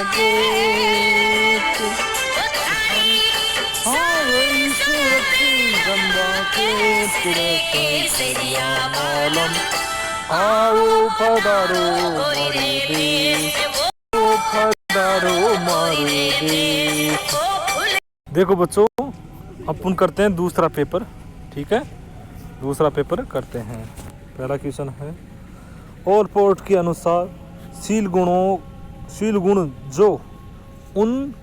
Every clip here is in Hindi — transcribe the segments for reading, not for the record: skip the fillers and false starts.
गेट, हाँ वही सूरती गंगा के केसरिया मालम, आओ पधारो मारे देश, आओ पधारो मारे देश। देखो बच्चों, अपन करते हैं दूसरा पेपर, ठीक है, दूसरा पेपर करते हैं। पहला क्वेश्चन है, और पोर्ट के अनुसार शील गुण जो उन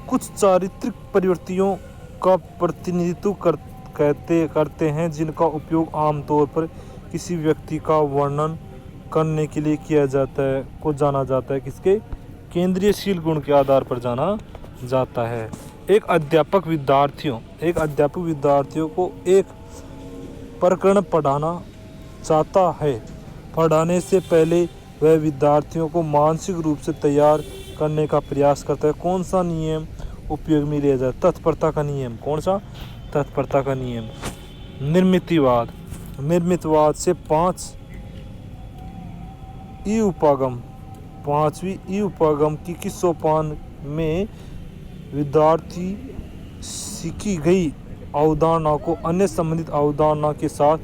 कुछ चारित्रिक प्रवृत्तियों का प्रतिनिधित्व करते हैं जिनका उपयोग आमतौर पर किसी व्यक्ति का वर्णन करने के लिए किया जाता है, को जाना जाता है, किसके केंद्रीय शील गुण के आधार पर जाना जाता है। एक अध्यापक विद्यार्थियों को एक प्रकरण पढ़ाना चाहता है। पढ़ाने से पहले वह विद्यार्थियों को मानसिक रूप से तैयार करने का प्रयास करता है। कौन सा नियम उपयोग में लिया जाए? तत्परता का नियम। कौन सा? तत्परता का नियम। निर्मितवाद से 5वीं ई उपागम की किस सोपान में विद्यार्थी सीखी गई अवधारणा को अन्य संबंधित अवधारणा के साथ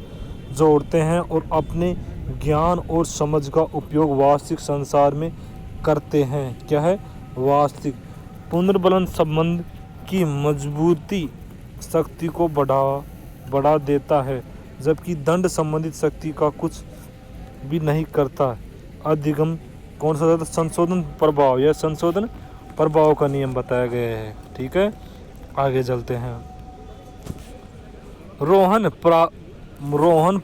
जोड़ते हैं और अपने ज्ञान और समझ का उपयोग वास्तविक संसार में करते हैं। क्या है? वास्तविक। पुनर्बलन संबंध की मजबूती शक्ति को बढ़ा देता है, जबकि दंड संबंधित शक्ति का कुछ भी नहीं करता। अधिगम कौन सा? संशोधन प्रभाव या संशोधन प्रभाव का नियम बताया गया है। ठीक है, आगे चलते हैं। रोहन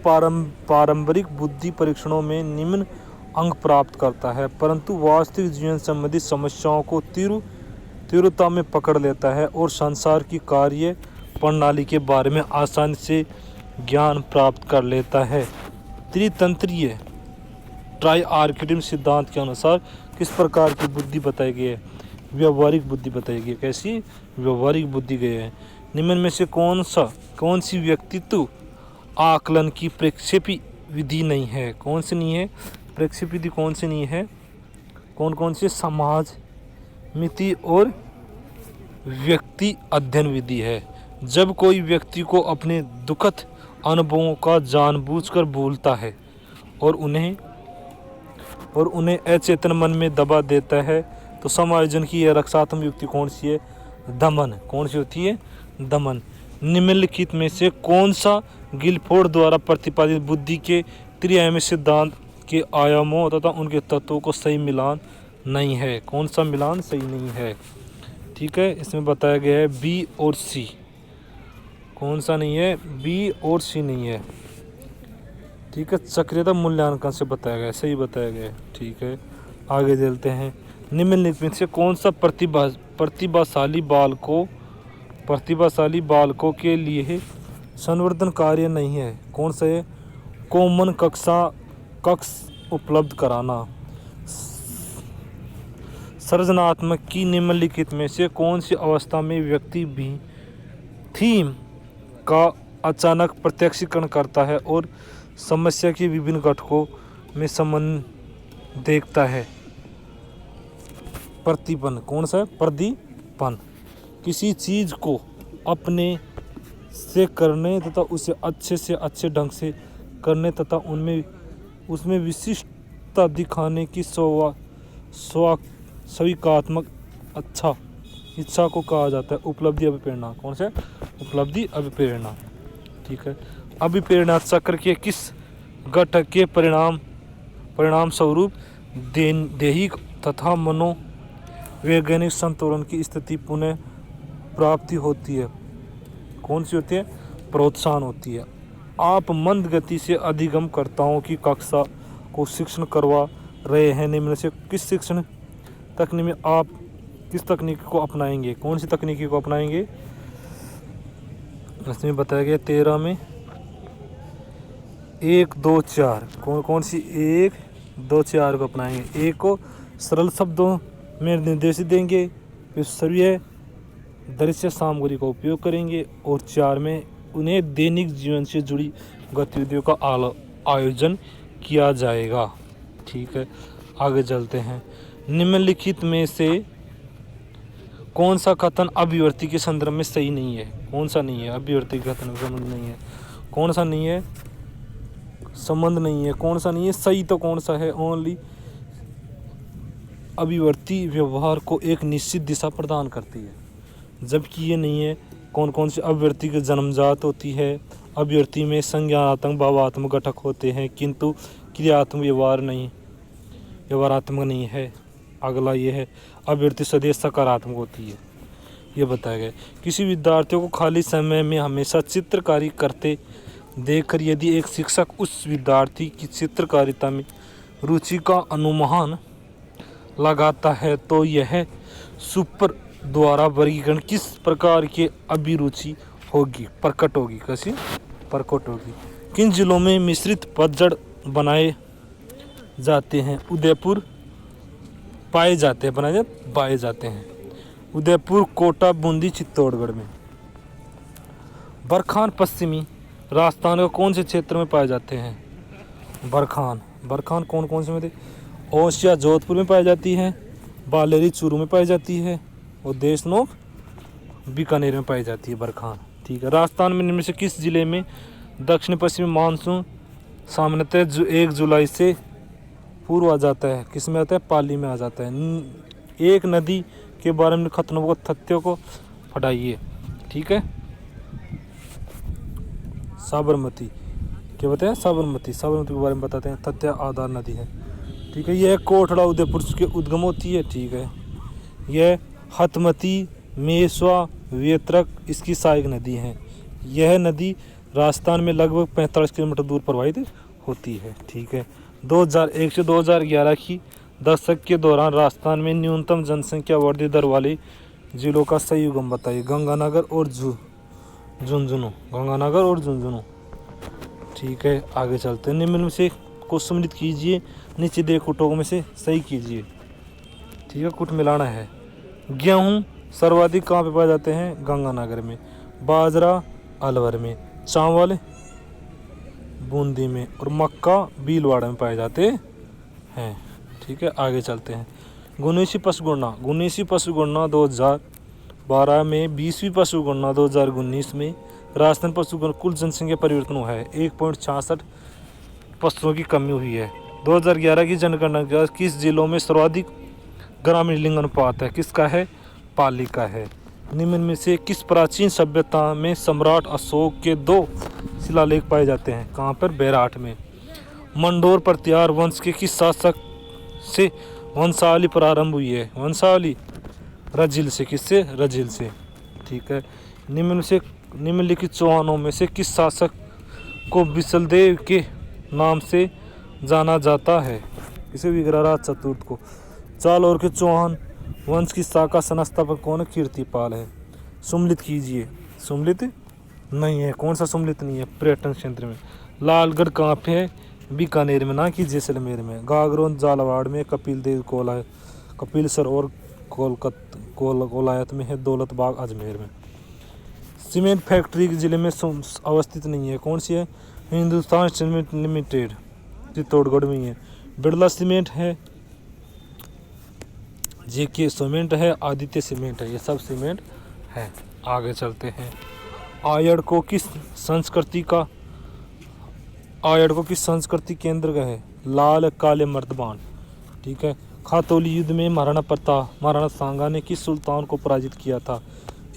पारंपरिक बुद्धि परीक्षणों में निम्न अंक प्राप्त करता है, परंतु वास्तविक जीवन संबंधी समस्याओं को तीव्रता में पकड़ लेता है और संसार की कार्य प्रणाली के बारे में आसानी से ज्ञान प्राप्त कर लेता है। त्रितंत्रीय ट्राई-आर्किटिव सिद्धांत के अनुसार किस प्रकार की बुद्धि बताई गई है? व्यवहारिक बुद्धि बताई गई है। कैसी? व्यवहारिक बुद्धि गई है। निम्न में से कौन सी व्यक्तित्व आकलन की प्रक्षेपी विधि नहीं है? कौन सी नहीं है? प्रक्षेपी विधि कौन सी नहीं है? कौन सी? समाज मिति और व्यक्ति अध्ययन विधि है। जब कोई व्यक्ति को अपने दुखद अनुभवों का जानबूझकर भूलता है और उन्हें अचेतन मन में दबा देता है, तो समायोजन की यह रक्षात्मक युक्ति कौन सी है? दमन। कौन सी होती है? दमन। निम्नलिखित में से कौन सा गिलफोर्ड द्वारा प्रतिपादित बुद्धि के त्रिआयामी सिद्धांत के आयामों तथा उनके तत्वों को सही मिलान नहीं है? कौन सा मिलान सही नहीं है? ठीक है, इसमें बताया गया है बी और सी। कौन सा नहीं है? बी और सी नहीं है। ठीक है, चक्रियता मूल्यांकन से बताया गया है, सही बताया गया है। ठीक है, आगे चलते हैं। निम्नलिखित में से कौन सा प्रतिभाशाली बालकों के लिए संवर्धन कार्य नहीं है? कौन सा है? कॉमन कक्ष उपलब्ध कराना। सृजनात्मक की निम्नलिखित में से कौन सी अवस्था में व्यक्ति भी थीम का अचानक प्रत्यक्षीकरण करता है और समस्या के विभिन्न घटकों में संबंध देखता है? प्रतिपन। कौन सा है? प्रदीपन। किसी चीज को अपने से करने तथा उसे अच्छे से अच्छे ढंग से करने तथा उसमें विशिष्टता दिखाने की स्वीकात्मक इच्छा को कहा जाता है उपलब्धि अभिप्रेरणा। कौन सा? उपलब्धि अभिप्रेरणा। ठीक है, अभिप्रेरणा चक्र के किस घटक के परिणाम स्वरूप दैहिक तथा मनोवैज्ञानिक संतुलन की स्थिति पुनः प्राप्ति होती है? कौन सी होती है? प्रोत्साहन होती है। आप मंद गति से अधिगमकर्ताओं की कक्षा को शिक्षण करवा रहे हैं। निम्न से किस शिक्षण तकनीक में आप किस तकनीक को अपनाएंगे? कौन सी तकनीकी को अपनाएंगे? इसमें बताया गया 13 में 1 2 4। कौन सी 1 2 4 को अपनाएंगे? एक को सरल शब्दों में निर्देशित देंगे, फिर सभी दृश्य सामग्री का उपयोग करेंगे, और 4 में उन्हें दैनिक जीवन से जुड़ी गतिविधियों का आयोजन किया जाएगा। ठीक है, आगे चलते हैं। निम्नलिखित में से कौन सा कथन अभिव्यक्ति के संदर्भ में सही नहीं है? कौन सा नहीं है? अभिव्यक्ति के कथन का संबंध नहीं है, कौन सा नहीं है? संबंध नहीं है, कौन सा नहीं है? सही तो कौन सा है? ओनली अभिव्यक्ति व्यवहार को एक निश्चित दिशा प्रदान करती है, जबकि ये नहीं है। कौन कौन सी अभिव्यक्ति की जन्मजात होती है? अभिव्यक्ति में संज्ञानात्मक भावात्मक घटक होते हैं, किंतु क्रियात्मक व्यवहारात्मक नहीं है। अगला ये है, अभिव्यक्ति सदैव सकारात्मक होती है, ये बताया गया। किसी विद्यार्थियों को खाली समय में हमेशा चित्रकारी करते देखकर यदि एक शिक्षक उस विद्यार्थी की चित्रकारिता में रुचि का अनुमान लगाता है तो यह सुपर द्वारा वर्गीकरण किस प्रकार की अभिरुचि होगी, प्रकट होगी? कैसी प्रकट होगी? किन जिलों में मिश्रित पतझड़ बनाए जाते हैं? उदयपुर पाए जाते हैं उदयपुर, कोटा, बूंदी, चित्तौड़गढ़ में। बरखान पश्चिमी राजस्थान के कौन से क्षेत्र में पाए जाते हैं? बरखान कौन कौन से में थे? ओसिया जोधपुर में पाई जाती है, बालेरी चूरू में पाई जाती है, और देशनोक बीकानेर में पाई जाती है बरखान। ठीक है। राजस्थान में निम्न से किस जिले में दक्षिण पश्चिमी मानसून सामान्यतः 1 जुलाई से पूर्व आ जाता है? किस में आता है? पाली में आ जाता है। एक नदी के बारे में कथनों को तथ्यों को हटाइए। ठीक है। साबरमती क्या बताया? साबरमती के बारे में बताते हैं, तथ्य आधार नदी है। ठीक है। यह कोटड़ा उदयपुर के उद्गम होती है। ठीक है। यह हथमती, मेसवा, वेत्रक इसकी सहायक नदी है। यह नदी राजस्थान में लगभग 45 किलोमीटर दूर प्रवाहित होती है। ठीक है। 2001 से 2011 की दशक के दौरान राजस्थान में न्यूनतम जनसंख्या वृद्धि दर वाले जिलों का संयुगम बताइए। गंगानगर और झुंझुनू। ठीक है। आगे चलते हैं। निम्न में से को सम्मिलित कीजिए, नीचे दे कुटों में से सही कीजिए। ठीक है। कुट मिलाना है। गेहूँ सर्वाधिक कहाँ पे पाए जाते हैं? गंगानगर में। बाजरा अलवर में, चावल बूंदी में, और मक्का भीलवाड़ा में पाए जाते हैं। ठीक है। आगे चलते हैं। गुणेशी पशु गणना 2012 में, 20वीं पशु गणना 2019 में राजस्थान पशु कुल जनसंख्या परिवर्तन हुआ है। 1.66 पशुओं की कमी हुई है। 2011 की जनगणना के किस जिलों में सर्वाधिक ग्रामीण लिंग अनुपात है? किसका है? पाली का है। निम्न में से किस प्राचीन सभ्यता में सम्राट अशोक के 2 शिलालेख पाए जाते हैं? कहाँ पर? बैराठ में। मंडोर प्रत्यार वंश के किस शासक से वंशावली प्रारंभ हुई है? वंशावली रजिल से। किससे? रजिल से। ठीक है। निम्नलिखित चौहानों में से किस शासक को विशलदेव के नाम से जाना जाता है? इसे विग्रहराज चतुर्थ को। जालौर के चौहान वंश की शाखा संस्थापक कौन है? कीर्तिपाल है। सम्मिलित कीजिए। सम्मिलित नहीं है। कौन सा सम्मिलित नहीं है? पर्यटन क्षेत्र में। लालगढ़ कहाँ पे है? बीकानेर में, ना कि जैसलमेर में। गागरोन झालावाड़ में, कपिल सरोवर कोलायत में है, दौलत बाग अजमेर में। सीमेंट फैक्ट्री जिले में अवस्थित नहीं है। कौन सी है? हिंदुस्तान सीमेंट लिमिटेड चित्तौड़गढ़ में ही है। बिरला सीमेंट है, जेके सीमेंट है, आदित्य सीमेंट है, ये सब सीमेंट है। आगे चलते हैं। आयड़ को किस संस्कृति केंद्र का है? लाल काले मर्दबान। ठीक है। खातौली युद्ध में महाराणा सांगा ने किस सुल्तान को पराजित किया था?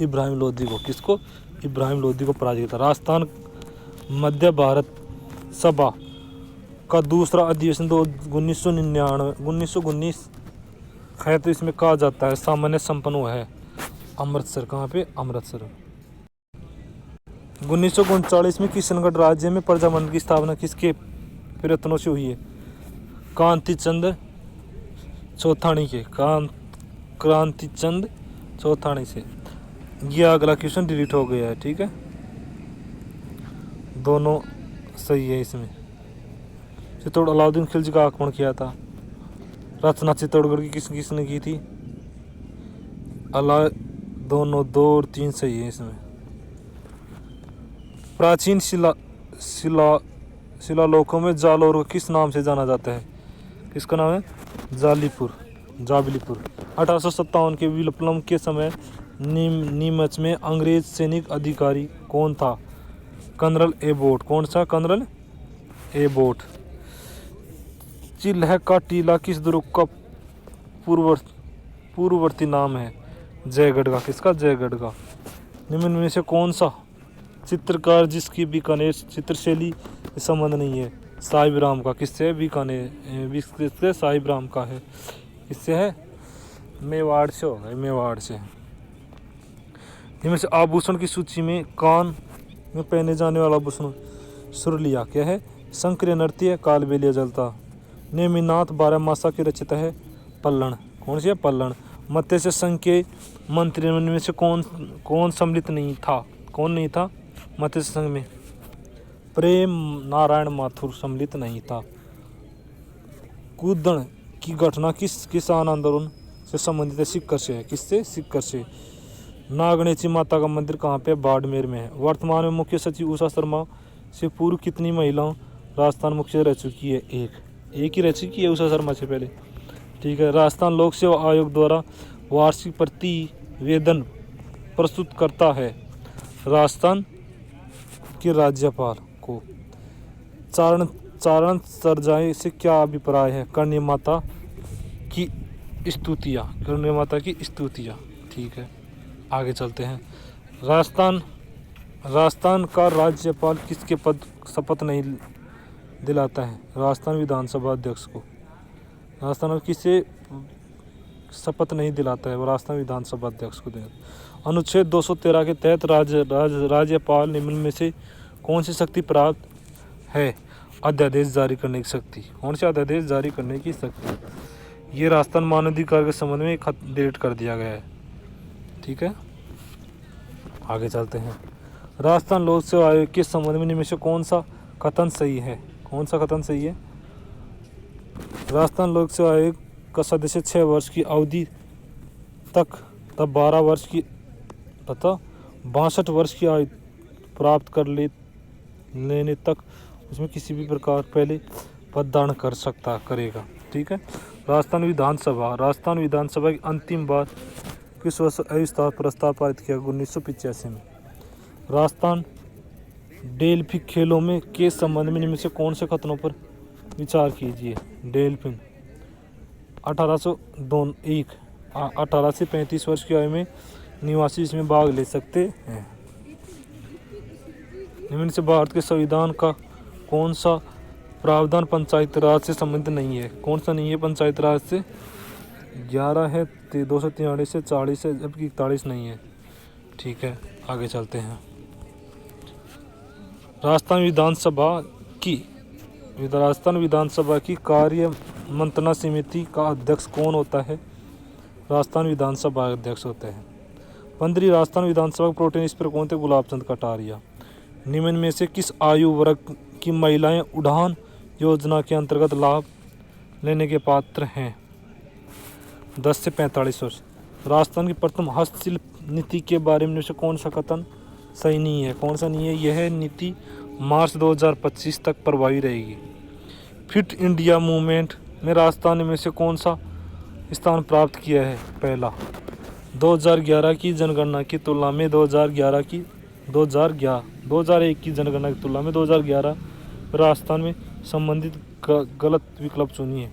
इब्राहिम लोदी को। किसको? इब्राहिम लोदी को पराजित किया था। राजस्थान मध्य भारत सभा का दूसरा अधिवेशन 1919 है, तो इसमें कहा जाता है सामान्य संपन्न हुआ है अमृतसर। कहाँ पे? अमृतसर। 1939 में किशनगढ़ राज्य में प्रजामंडल की स्थापना किसके प्रयत्नों से हुई है? क्रांतिचंद चौथानी से। यह अगला क्वेश्चन डिलीट हो गया है। ठीक है। दोनों सही है इसमें। चित्तौड़ अलाउद्दीन खिलजी का आक्रमण किया था। रचना चित्तौड़गढ़ की किसने की थी? दोनों 2 और 3 सही है इसमें। प्राचीन शिलालेखों में जालौर को किस नाम से जाना जाता है? किसका नाम है? जाबलीपुर। 1857 के विप्लव के समय नीमच में अंग्रेज सैनिक अधिकारी कौन था? Colonel Abbott. कौन सा? Colonel Abbott. चिल्ह का टीला किस दुर्ग का पूर्ववर्ती नाम है? जयगढ़ का। किसका? जयगढ़ का। निम्न में से कौन सा चित्रकार जिसकी बीकानेर चित्रशैली से संबंध नहीं है? साहिब राम का। किससे? बीकानेर। किससे? साहिब राम का है। किससे है? मेवाड़ से होगा, मेवाड़ से। इनमें से आभूषण की सूची में कान में पहने जाने वाला आभूषण सुरलिया क्या है? शंकरीय नृत्य कालबेलिया जलता। नेमिनाथ बारहमासा की रचयिता है पल्लण। कौन सी है? पल्लण। मत्स्य संघ के मंत्रियों में से कौन सम्मिलित नहीं था? कौन नहीं था मत्स्य संघ में? प्रेम नारायण माथुर सम्मिलित नहीं था। कूदण की घटना किस किसान आंदोलन से संबंधित है? सिक्कर से है। किससे? सिक्कर से। नागणेची माता का मंदिर कहाँ पे? बाड़मेर में है। वर्तमान में मुख्य सचिव उषा शर्मा से पूर्व कितनी महिलाओं राजस्थान मुख्य रह चुकी है? एक ही रह चुकी है उषा शर्मा से पहले। ठीक है। राजस्थान लोक सेवा आयोग द्वारा वार्षिक प्रतिवेदन प्रस्तुत करता है राजस्थान के राज्यपाल को। चारण सरजाई से क्या अभिप्राय है? करणी माता की स्तुतियाँ। ठीक है, आगे चलते हैं। राजस्थान का राज्यपाल किसके पद शपथ नहीं दिलाता है? राजस्थान विधानसभा अध्यक्ष को। राजस्थान में किसे शपथ नहीं दिलाता है? राजस्थान विधानसभा अध्यक्ष को देता। अनुच्छेद 213 के तहत राज्यपाल निम्न में से कौन सी शक्ति प्राप्त है? अध्यादेश जारी करने की शक्ति। कौन सी? अध्यादेश जारी करने की शक्ति। ये राजस्थान मानवाधिकार के संबंध में डिलीट कर दिया गया है। ठीक है, आगे चलते हैं। राजस्थान लोक सेवा आयोग के संबंध में निम्न में से कौन सा कथन सही है? कौन सा कथन सही है? राजस्थान लोक सेवा आयोग का सदस्य 6 वर्ष की अवधि तक तब 12 वर्ष की तथा 62 वर्ष की आयु प्राप्त कर लेने तक उसमें किसी भी प्रकार पहले पददान करेगा। ठीक है। राजस्थान विधानसभा की अंतिम बार किस वर्ष अविस्तार प्रस्ताव पारित किया? 1985 में। राजस्थान डेल्फिन खेलों में के संबंध में निम्न से कौन से कथनों पर विचार कीजिए? डेल्फिन 18 से 35 वर्ष की आयु में निवासी इसमें भाग ले सकते हैं। निम्न से भारत के संविधान का कौन सा प्रावधान पंचायत राज से संबंधित नहीं है? कौन सा नहीं है पंचायत राज से? 11 है, 243 से 40 है, जबकि 41 नहीं है। ठीक है, आगे चलते हैं। राजस्थान विधानसभा की कार्य मंत्रणा समिति का अध्यक्ष कौन होता है? राजस्थान विधानसभा अध्यक्ष होते हैं। 15वीं राजस्थान विधानसभा प्रोटेन स्पीकर कौन थे? गुलाब चंद कटारिया। निम्न में से किस आयु वर्ग की महिलाएं उड़ान योजना के अंतर्गत लाभ लेने के पात्र हैं? 10 से 45 वर्ष। राजस्थान की प्रथम हस्तशिल्प नीति के बारे में से कौन सा कथन सही नहीं है? कौन सा नहीं है? यह नीति मार्च 2025 तक प्रभावी रहेगी। फिट इंडिया मूवमेंट में राजस्थान में से कौन सा स्थान प्राप्त किया है? पहला। 2001 की जनगणना की तुलना में 2001 की जनगणना की तुलना में 2011 राजस्थान में संबंधित गलत विकल्प चुनिए।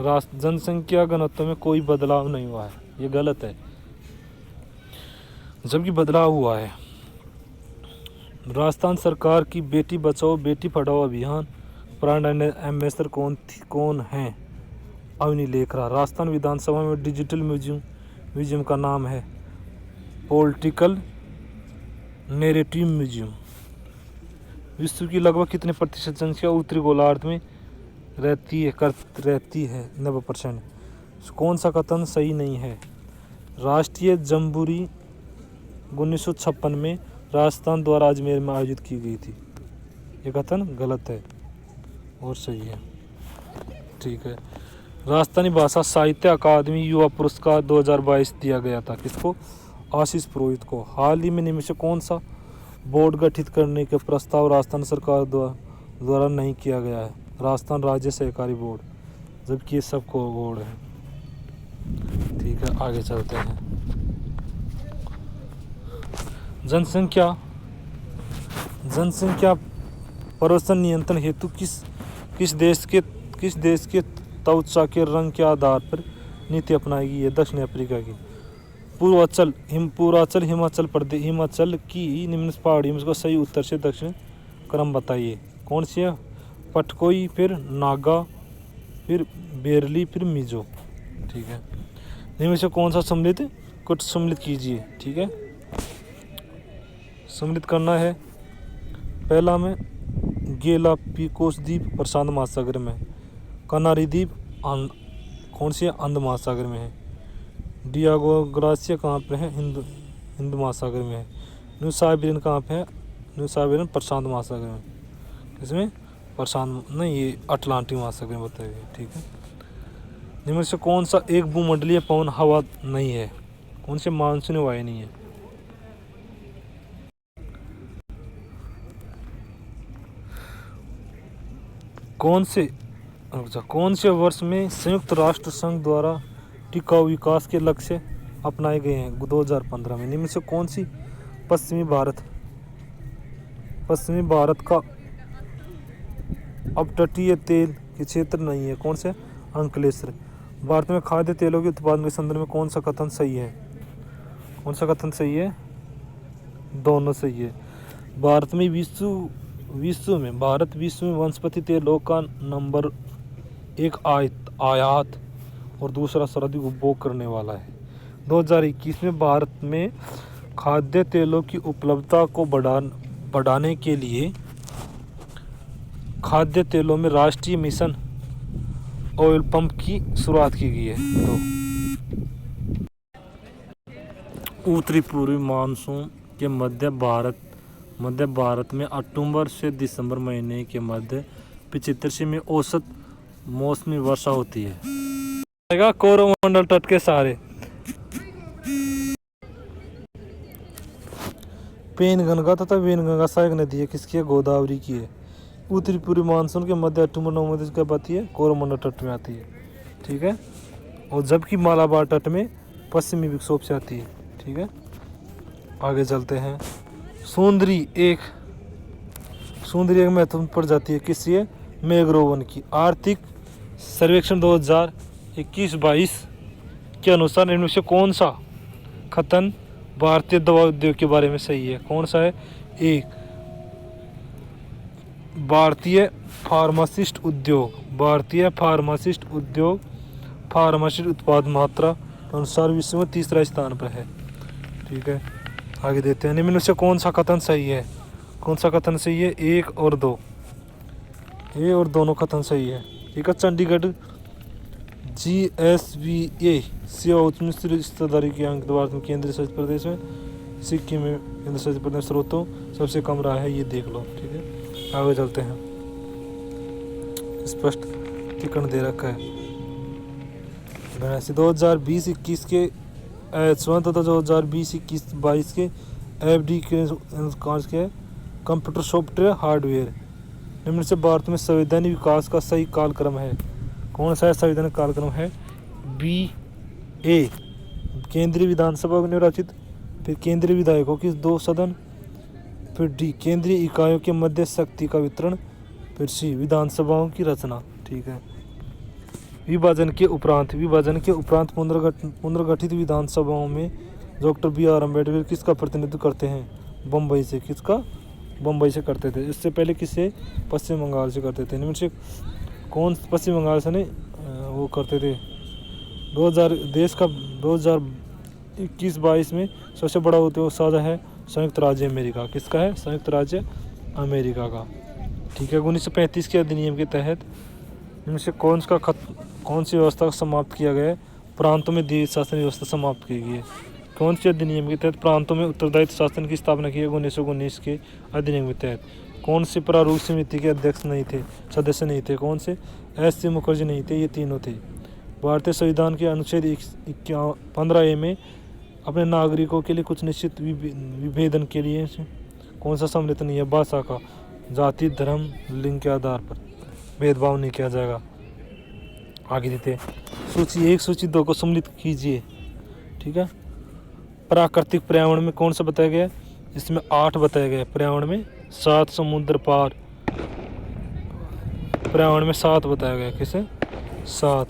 जनसंख्या घनत्व में कोई बदलाव नहीं हुआ है, ये गलत है, जबकि बदलाव हुआ है। राजस्थान सरकार की बेटी बचाओ बेटी पढ़ाओ अभियान ब्रांड एम्बेसडर कौन है? अवनी लेखरा। राजस्थान विधानसभा में डिजिटल म्यूजियम का नाम है पॉलिटिकल नैरेटिव म्यूजियम। विश्व की लगभग कितने प्रतिशत जनसंख्या उत्तरी गोलार्ध में रहती है? 90%। कौन सा कथन सही नहीं है? राष्ट्रीय जम्बूरी 1956 में राजस्थान द्वारा अजमेर में आयोजित की गई थी। ये कथन गलत है और सही है। ठीक है। राजस्थानी भाषा साहित्य अकादमी युवा पुरस्कार 2022 दिया गया था किसको? आशीष पुरोहित को। हाल ही में निम्न से कौन सा बोर्ड गठित करने के प्रस्ताव राजस्थान सरकार द्वारा नहीं किया गया है? राजस्थान राज्य सहकारी बोर्ड। जबकि ये सब कोड है। ठीक है, आगे चलते हैं। जनसंख्या प्रवर्तन नियंत्रण हेतु किस देश के त्वचा के रंग के आधार पर नीति अपनाई गई है? दक्षिण अफ्रीका की। पूर्वांचल हिमाचल की निम्न पहाड़ियों में इसका सही उत्तर से दक्षिण क्रम बताइए। कौन सी है? पटकोई, फिर नागा, फिर बेरली, फिर मिजो। ठीक है, इनमें से कौन सा सम्मिलित? कुछ सम्मिलित कीजिए। ठीक है, सम्मिलित करना है। पहला में गेलापागोस द्वीप प्रशांत महासागर में, कनारी द्वीप कौन सी है? अंध महासागर में है। डियागो ग्रासिया कहाँ पे है? हिंद महासागर में है। न्यू साइबेरियन कहाँ पे है? न्यू साइबेरियन प्रशांत महासागर में। इसमें प्रशांत नहीं, ये अटलांटिक महासागर में बताया गया। ठीक है, इनमें से कौन सा एक भूमंडलीय पवन हवा नहीं है? कौन से? मानसूनी वायु नहीं है। कौन से वर्ष में संयुक्त राष्ट्र संघ द्वारा टिकाऊ विकास के लक्ष्य अपनाए गए हैं? 2015 में। इनमें से कौन सी पश्चिमी भारत का अपतटीय तेल के क्षेत्र नहीं है? कौन से? अंकलेश्वर। भारत में खाद्य तेलों के उत्पादन के संदर्भ में कौन सा कथन सही है? कौन सा कथन सही है? दोनों सही है। भारत विश्व में वनस्पति तेलों का नंबर 1 आयात और दूसरा सर्वाधिक उपभोग करने वाला है। 2021 में भारत में खाद्य तेलों की उपलब्धता को बढ़ाने के लिए खाद्य तेलों में राष्ट्रीय मिशन ऑयल पंप की शुरुआत की गई है। तो उत्तरी पूर्वी मानसून के मध्य भारत में अक्टूबर से दिसंबर महीने के मध्य 75 में औसत मौसमी वर्षा होती है। कोरोमंडल तट के सहारे पेनगंगा तथा वेनगंगा सहायक नदी है। किसकी है? गोदावरी की है। उत्तरी पूर्वी मानसून के मध्य अक्टूबर नवंबर कब आती है? कोरोमंडल तट में आती है। ठीक है, और जबकि मालाबार तट में पश्चिमी विक्षोभ से आती है। ठीक है, आगे चलते हैं। सुंदरी एक महत्वपूर्ण प्रजाति है। किसकी है? मैंग्रोवन की। आर्थिक सर्वेक्षण 2021-22 के अनुसार इनमें से कौन सा कथन भारतीय दवा उद्योग के बारे में सही है? कौन सा है? 1 भारतीय फार्मासिस्ट उत्पाद मात्रा के अनुसार विश्व में तीसरा स्थान पर है। ठीक है, आगे देते हैं। निम्न में से कौन सा कथन सही है? कौन सा कथन सही है? 1 और 2, ये और दोनों कथन सही है। ठीक है, चंडीगढ़ GSVA सेवा उच्च मिश्र हिस्सेदारी के अंक भारत में केंद्रीय शासित प्रदेश में, सिक्किम में केंद्र शासित प्रदेश स्रोतों सबसे कम रहा है। ये देख लो। ठीक है, आगे चलते हैं। स्पष्ट टिकट दे रखा है। 2020-21 के H1 तथा 2020-21-22 के FD के कंप्यूटर सॉफ्टवेयर हार्डवेयर। निम्न से भारत में संवैधानिक विकास का सही कालक्रम है? कौन सा संवैधानिक कालक्रम है? BA केंद्रीय विधानसभा निर्वाचित, फिर केंद्रीय विधायकों की 2 सदन, फिर D केंद्रीय इकाइयों के मध्य शक्ति का वितरण, फिर C विधानसभाओं की रचना। ठीक है, विभाजन के उपरांत पुनर्गठित विधानसभाओं में डॉक्टर BR अम्बेडकर किसका प्रतिनिधित्व करते हैं? बम्बई से। किसका? बम्बई से करते थे। इससे पहले किससे? पश्चिम बंगाल से करते थे। इनमें से कौन पश्चिम बंगाल से नहीं वो करते थे? 2021-22 में सबसे बड़ा उद्योग साझा है संयुक्त राज्य अमेरिका। किसका है? संयुक्त राज्य अमेरिका का। ठीक है, 1935 के अधिनियम के तहत इनमें से कौन सी व्यवस्था समाप्त किया गया है? प्रांतों में देश शासन व्यवस्था समाप्त की गई है। कौन से अधिनियम के तहत प्रांतों में उत्तरदायित्व शासन की स्थापना की है? 1919 के अधिनियम के तहत। कौन से प्रारूप समिति के अध्यक्ष नहीं थे? सदस्य नहीं थे? कौन से? S.C. मुखर्जी नहीं थे, ये तीनों थे। भारतीय संविधान के अनुच्छेद 15A में अपने नागरिकों के लिए कुछ निश्चित विभेदन के लिए कौन सा सम्मिलित नहीं है? भाषा का, जाति, धर्म, लिंग के आधार पर भेदभाव नहीं किया जाएगा। आगे देते हैं। सूची 1 सूची 2 को सम्मिलित कीजिए। ठीक है, प्राकृतिक पर्यावरण में कौन सा बताया गया है? इसमें 8 बताया गया है। पर्यावरण में 7 समुद्र पार, पर्यावरण में 7 बताया गया है। किसे? 7।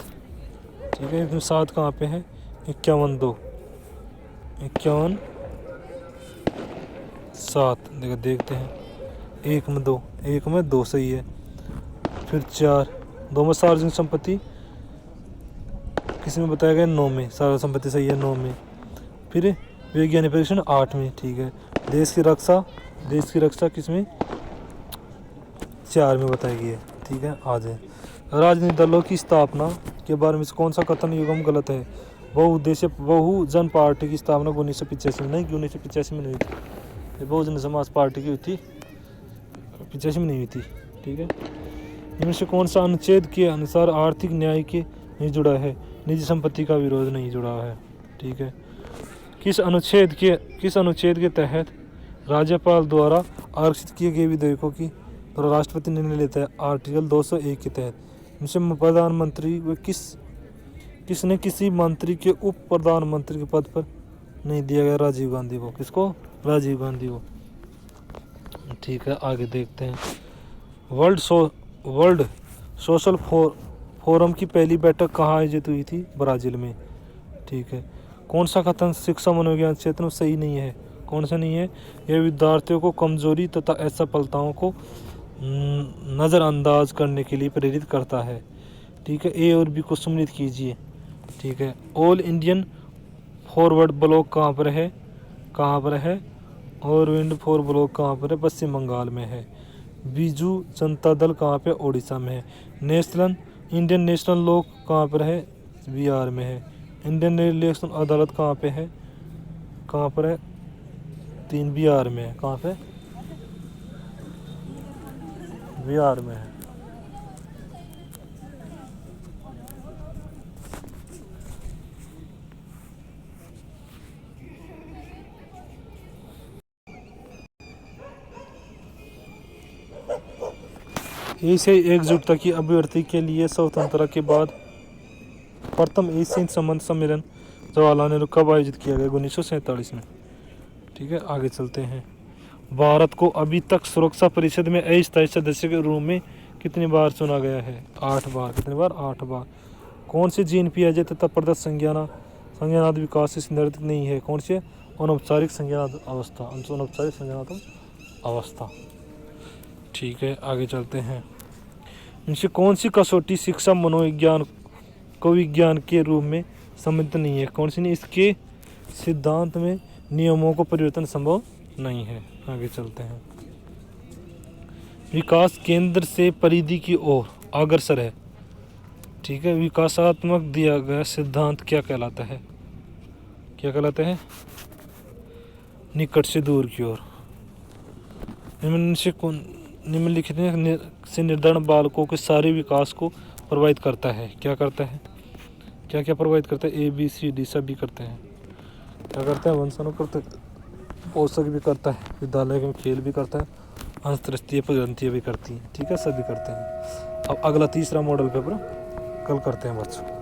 ठीक है, इसमें 7 कहाँ पे है? 51 2 51 7 देखते हैं। 1 में 2, 1 में 2 सही है। फिर 4, 2 में सार्वजनिक संपत्ति किस में बताया गया? 9 में। सार्वजनिक संपत्ति सही है 9 में। फिर वैज्ञानिक परीक्षण 8 में। ठीक है, देश की रक्षा किस में? 4 में बताई गई है। ठीक है, आ जाए। राजनीतिक दलों की स्थापना के बारे में कौन सा कथन युगम गलत है? बहुजन पार्टी की स्थापना 1985 में नहीं, 1985 में नहीं हुई थी। बहुजन समाज पार्टी की हुई थी, 85 में नहीं हुई थी। ठीक है, इनमें से कौन सा अनुच्छेद के अनुसार आर्थिक न्याय के नहीं जुड़ा है? निजी संपत्ति का विरोध नहीं जुड़ा है। ठीक है, किस अनुच्छेद के तहत राज्यपाल द्वारा आरक्षित किए गए विधेयकों की तो राष्ट्रपति निर्णय लेता है? आर्टिकल 201 के तहत। इनसे प्रधानमंत्री व किसने किसी मंत्री के उप प्रधानमंत्री के पद पर नहीं दिया गया? राजीव गांधी को। किसको? राजीव गांधी को। ठीक है, आगे देखते हैं। वर्ल्ड सोशल फोरम की पहली बैठक कहाँ आयोजित हुई थी? ब्राजील में। ठीक है, कौन सा कथन शिक्षा मनोविज्ञान क्षेत्र में सही नहीं है? कौन सा नहीं है? यह विद्यार्थियों को कमजोरी तथा असफलताओं को नज़रअंदाज करने के लिए प्रेरित करता है। ठीक है, ए और बी को सम्मिलित कीजिए। ठीक है, ऑल इंडियन फॉरवर्ड ब्लॉक कहाँ पर है? और विंड फॉर ब्लॉक कहाँ पर है? पश्चिम बंगाल में है। बीजू जनता दल कहाँ पे? उड़ीसा में है। इंडियन नेशनल लोक कहाँ पर है? बिहार में है। इंडियन इलेक्शन अदालत कहाँ पे है? 3 बिहार में है। कहाँ पे? बिहार में है। एशियाई एकजुटता की अभिव्यक्ति के लिए स्वतंत्रता के बाद प्रथम एशियन संबंध सम्मेलन जवाहरलाल नेहरू कब आयोजित किया गया? 1947 में। ठीक है, आगे चलते हैं। भारत को अभी तक सुरक्षा परिषद में अस्थायी सदस्य के रूप में कितनी बार चुना गया है? 8 बार। कितनी बार? 8 बार। कौन से जीन पियाजे तथा प्रदत्त संज्ञानात्मक विकास से संदर्भित नहीं है? कौन से? अनौपचारिक संज्ञानात्मक अवस्था। अनौपचारिक संज्ञानात्मक अवस्था। ठीक है, आगे चलते हैं। इनसे कौन सी कसौटी शिक्षा मनोविज्ञान को विज्ञान के रूप में सम्मिलित नहीं है? कौन सी नहीं? इसके सिद्धांत में नियमों को परिवर्तन संभव नहीं है। आगे चलते हैं। विकास केंद्र से परिधि की ओर अग्रसर है। ठीक है, विकासात्मक दिया गया सिद्धांत क्या कहलाता है? निकट से दूर की ओर। निम्नलिखित से निर्धारण बालकों के सारे विकास को प्रभावित करता है। क्या करता है? क्या प्रभावित करता है? ABCD सभी करते हैं। क्या करता है? वंशाणु करते, पोषक भी करता है, विद्यालय में खेल भी करता है, अंतरराष्ट्रीय ग्रंथियाँ भी करती हैं। ठीक है, सभी करते हैं। अब अगला तीसरा मॉडल पेपर कल करते हैं बच्चों।